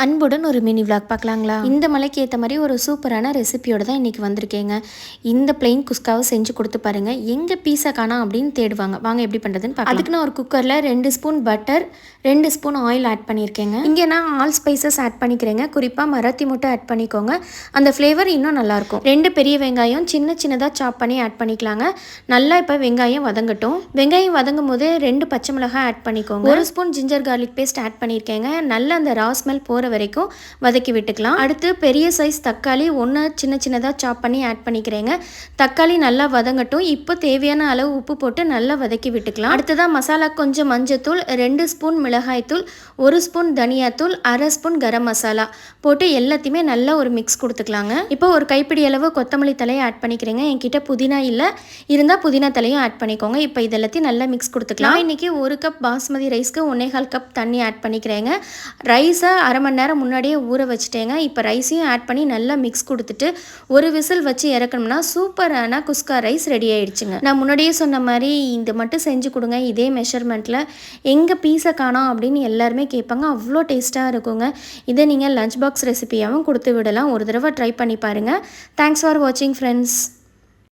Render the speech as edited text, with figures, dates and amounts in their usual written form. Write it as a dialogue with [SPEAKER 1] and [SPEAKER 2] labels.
[SPEAKER 1] அன்புடன் ஒரு mini vlog பார்க்கலாங்களா? இந்த மலைக்கு ஏற்ற மாதிரி ஒரு சூப்பரான ரெசிபியோட தான் இன்றைக்கி வந்திருக்கேங்க. இந்த பிளெயின் குஸ்காவை செஞ்சு கொடுத்து பாருங்கள். எங்கே பீஸை காணோம் அப்படின்னு தேடுவாங்க. வாங்க எப்படி பண்ணுறதுன்னு பார்க்கலாம். அதுக்கு நான் ஒரு குக்கரில் 2 spoon butter, 2 spoon oil add பண்ணியிருக்கேங்க. இங்கே நான் ஆல் ஸ்பைசஸ் ஆட் பண்ணிக்கிறேங்க. குறிப்பாக மராத்தி முட்டை ஆட் பண்ணிக்கோங்க. அந்த ஃப்ளேவர் இன்னும் நல்லாயிருக்கும். 2 பெரிய வெங்காயம் சின்னதாக சாப் பண்ணி ஆட் பண்ணிக்கலாங்க. நல்லா இப்போ வெங்காயம் வதங்கட்டும். வெங்காயம் வதங்கும் போது 2 பச்சை மிளகாய் ஆட் பண்ணிக்கோங்க. 1 spoon ginger garlic paste add பண்ணியிருக்கேங்க. நல்லா அந்த ரா ஸ்மெல் போகிற வரைக்கும் வதக்கி விட்டுக்கலாம். அடுத்து பெரிய சைஸ் தக்காளி 1 சின்னதாக சாப் பண்ணி ஆட் பண்ணிக்கிறேங்க. தக்காளி நல்லா வதங்கட்டும். இப்போ தேவையான அளவு உப்பு போட்டு நல்லா வதக்கி விட்டுக்கலாம். அடுத்ததான் மசாலா கொஞ்சம் மஞ்சத்தூள், 2 ஸ்பூன் மிளகாய்த்தூள், 1 ஸ்பூன் தனியாத்தூள், 1/2 ஸ்பூன் கரம் மசாலா போட்டு எல்லாத்தையுமே நல்லா ஒரு மிக்ஸ் கொடுத்துக்கலாங்க. இப்போ ஒரு கைப்பிடி அளவு கொத்தமல்லி தலையை ஆட் பண்ணிக்கிறேங்க. என்கிட்ட புதினா இல்லை, இருந்தால் புதினா தலையும் ஆட் பண்ணிக்கோங்க. இப்போ இதெல்லாத்தையும் நல்லா மிக்ஸ் கொடுத்துக்கலாம். இன்னைக்கு 1 கப் பாஸ்மதி ரைஸ்க்கு 1.25 கப் தண்ணி ஆட் பண்ணிக்கிறேங்க. ரைஸை அரை மணி நேரம் முன்னாடியே ஊற வச்சுட்டேங்க. இப்போ ரைஸையும் ஆட் பண்ணி நல்லா மிக்ஸ் கொடுத்துட்டு ஒரு விசில் வச்சு இறக்கணும்னா சூப்பரான குஸ்கா ரைஸ் ரெடி ஆயிடுச்சுங்க. நான் முன்னாடியே சொன்ன மாதிரி இது மட்டும் செஞ்சு கொடுங்க. இதே மெஷர்மெண்ட்டில் எங்கே பீஸை காணோம் அப்படின்னு எல்லாருமே கேட்பாங்க. அவ்வளோ டேஸ்ட்டாக இருக்குங்க. இதை நீங்கள் லஞ்ச் பாக்ஸ் ரெசிபியாகவும் கொடுத்து விடலாம். ஒரு தடவை ட்ரை பண்ணி பாருங்கள். தேங்க்ஸ் ஃபார் வாட்சிங் ஃப்ரெண்ட்ஸ்.